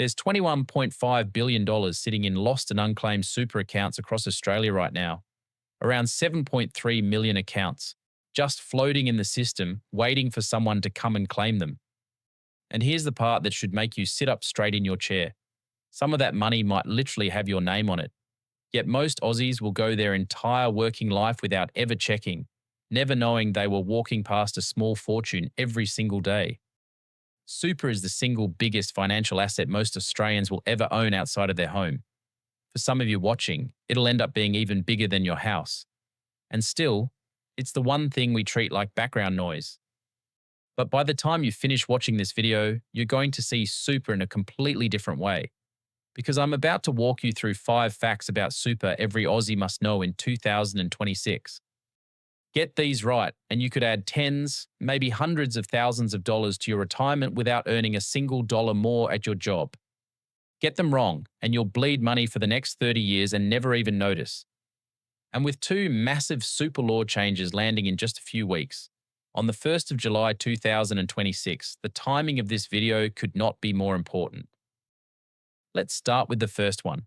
There's $21.5 billion sitting in lost and unclaimed super accounts across Australia right now. Around 7.3 million accounts, just floating in the system, waiting for someone to come and claim them. And here's the part that should make you sit up straight in your chair. Some of that money might literally have your name on it. Yet most Aussies will go their entire working life without ever checking, never knowing they were walking past a small fortune every single day. Super is the single biggest financial asset most Australians will ever own outside of their home. For some of you watching, it'll end up being even bigger than your house. And still, it's the one thing we treat like background noise. But by the time you finish watching this video, you're going to see super in a completely different way. Because I'm about to walk you through 5 facts about super every Aussie must know in 2026. Get these right, and you could add tens, maybe hundreds of thousands of dollars to your retirement without earning a single dollar more at your job. Get them wrong, and you'll bleed money for the next 30 years and never even notice. And with 2 massive super law changes landing in just a few weeks, on the 1st of July 2026, the timing of this video could not be more important. Let's start with the first one.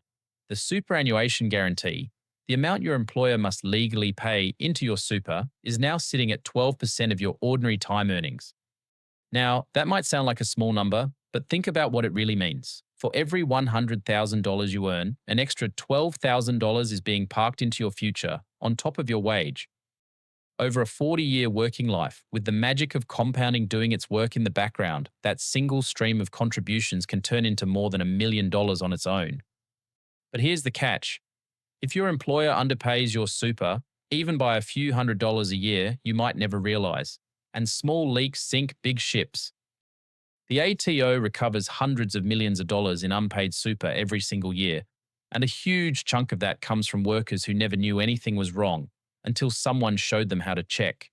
The Superannuation Guarantee, the amount your employer must legally pay into your super, is now sitting at 12% of your ordinary time earnings. Now, that might sound like a small number, but think about what it really means. For every $100,000 you earn, an extra $12,000 is being parked into your future, on top of your wage. Over a 40-year working life, with the magic of compounding doing its work in the background, that single stream of contributions can turn into more than $1 million on its own. But here's the catch. If your employer underpays your super, even by a few $100s a year, you might never realize. And small leaks sink big ships. The ATO recovers hundreds of millions of dollars in unpaid super every single year, and a huge chunk of that comes from workers who never knew anything was wrong until someone showed them how to check.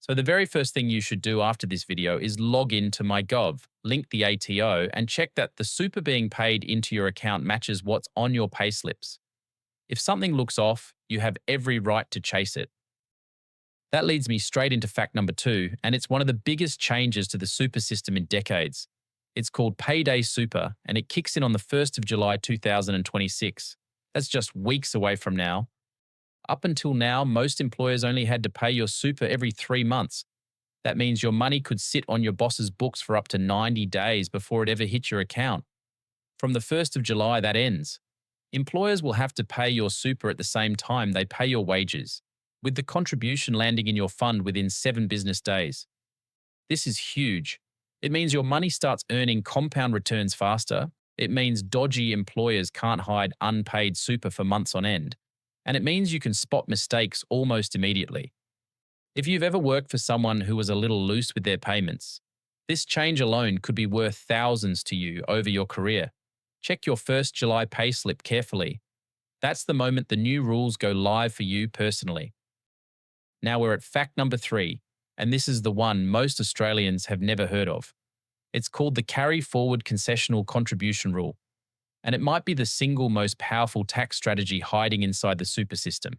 So the very first thing you should do after this video is log in to MyGov, link the ATO, and check that the super being paid into your account matches what's on your payslips. If something looks off, you have every right to chase it. That leads me straight into fact number 2, and it's one of the biggest changes to the super system in decades. It's called Payday Super, and it kicks in on the 1st of July 2026. That's just weeks away from now. Up until now, most employers only had to pay your super every 3 months. That means your money could sit on your boss's books for up to 90 days before it ever hit your account. From the 1st of July, that ends. Employers will have to pay your super at the same time they pay your wages, with the contribution landing in your fund within 7 business days. This is huge. It means your money starts earning compound returns faster. It means dodgy employers can't hide unpaid super for months on end. And it means you can spot mistakes almost immediately. If you've ever worked for someone who was a little loose with their payments, this change alone could be worth thousands to you over your career. Check your 1st July payslip carefully. That's the moment the new rules go live for you personally. Now we're at fact number 3, and this is the one most Australians have never heard of. It's called the Carry Forward Concessional Contribution Rule, and it might be the single most powerful tax strategy hiding inside the super system.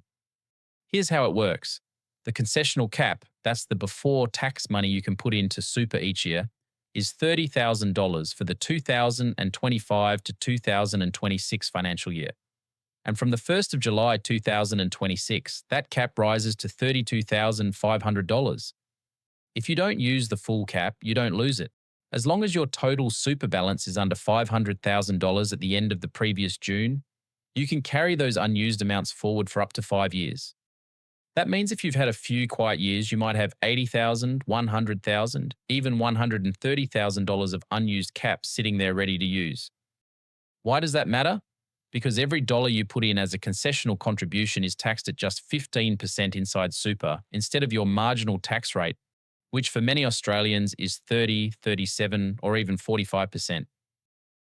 Here's how it works. The concessional cap, that's the before tax money you can put into super each year, is $30,000 for the 2025 to 2026 financial year. And from the 1st of July 2026, that cap rises to $32,500. If you don't use the full cap, you don't lose it. As long as your total super balance is under $500,000 at the end of the previous June, you can carry those unused amounts forward for up to 5 years. That means if you've had a few quiet years, you might have $80,000, $100,000, even $130,000 of unused caps sitting there ready to use. Why does that matter? Because every dollar you put in as a concessional contribution is taxed at just 15% inside super instead of your marginal tax rate, which for many Australians is 30, 37, or even 45%.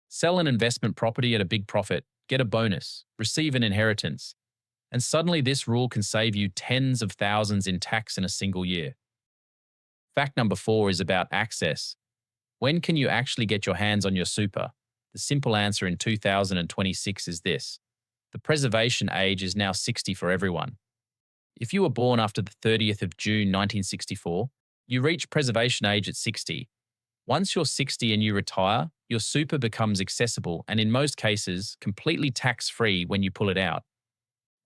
Sell an investment property at a big profit, get a bonus, receive an inheritance, and suddenly this rule can save you tens of thousands in tax in a single year. Fact number 4 is about access. When can you actually get your hands on your super? The simple answer in 2026 is this. The preservation age is now 60 for everyone. If you were born after the 30th of June 1964, you reach preservation age at 60. Once you're 60 and you retire, your super becomes accessible and in most cases, completely tax-free when you pull it out.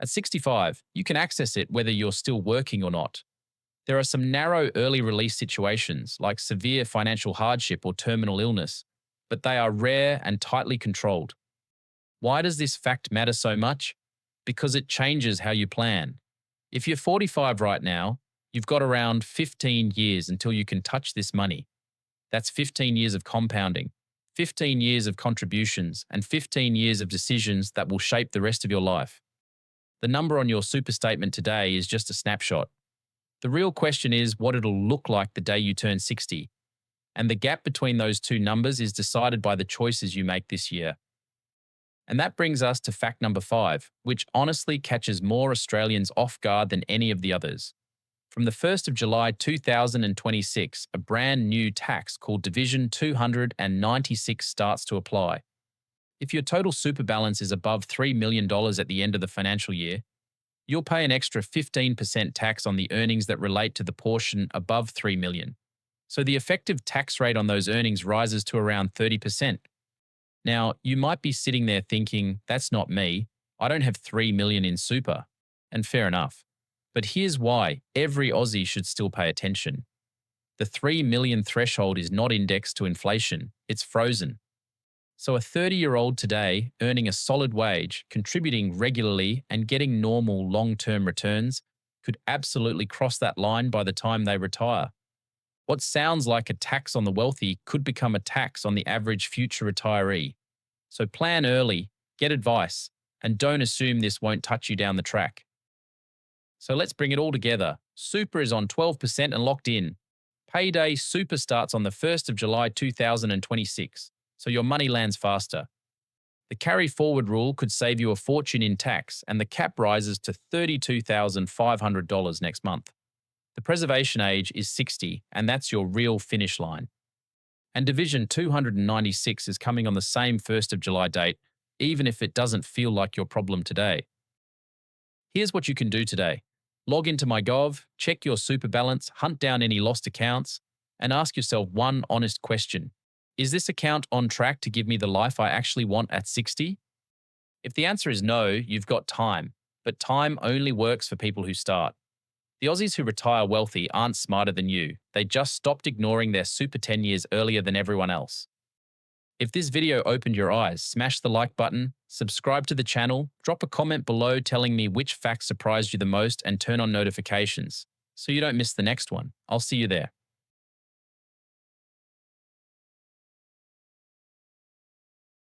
At 65, you can access it whether you're still working or not. There are some narrow early release situations like severe financial hardship or terminal illness, but they are rare and tightly controlled. Why does this fact matter so much? Because it changes how you plan. If you're 45 right now, you've got around 15 years until you can touch this money. That's 15 years of compounding, 15 years of contributions, and 15 years of decisions that will shape the rest of your life. The number on your super statement today is just a snapshot. The real question is what it'll look like the day you turn 60. And the gap between those two numbers is decided by the choices you make this year. And that brings us to fact number 5, which honestly catches more Australians off guard than any of the others. From the 1st of July 2026, a brand new tax called Division 296 starts to apply. If your total super balance is above $3 million at the end of the financial year, you'll pay an extra 15% tax on the earnings that relate to the portion above $3 million. So the effective tax rate on those earnings rises to around 30%. Now, you might be sitting there thinking, that's not me. I don't have $3 million in super. And fair enough. But here's why every Aussie should still pay attention. The 3 million threshold is not indexed to inflation, it's frozen. So a 30-year-old today earning a solid wage, contributing regularly and getting normal long-term returns could absolutely cross that line by the time they retire. What sounds like a tax on the wealthy could become a tax on the average future retiree. So plan early, get advice, and don't assume this won't touch you down the track. So let's bring it all together. Super is on 12% and locked in. Payday Super starts on the 1st of July 2026, so your money lands faster. The carry forward rule could save you a fortune in tax, and the cap rises to $32,500 next month. The preservation age is 60, and that's your real finish line. And Division 296 is coming on the same 1st of July date, even if it doesn't feel like your problem today. Here's what you can do today. Log into MyGov, check your super balance, hunt down any lost accounts, and ask yourself one honest question. Is this account on track to give me the life I actually want at 60? If the answer is no, you've got time, but time only works for people who start. The Aussies who retire wealthy aren't smarter than you. They just stopped ignoring their super 10 years earlier than everyone else. If this video opened your eyes, smash the like button, subscribe to the channel, drop a comment below telling me which fact surprised you the most, and turn on notifications so you don't miss the next one. I'll see you there.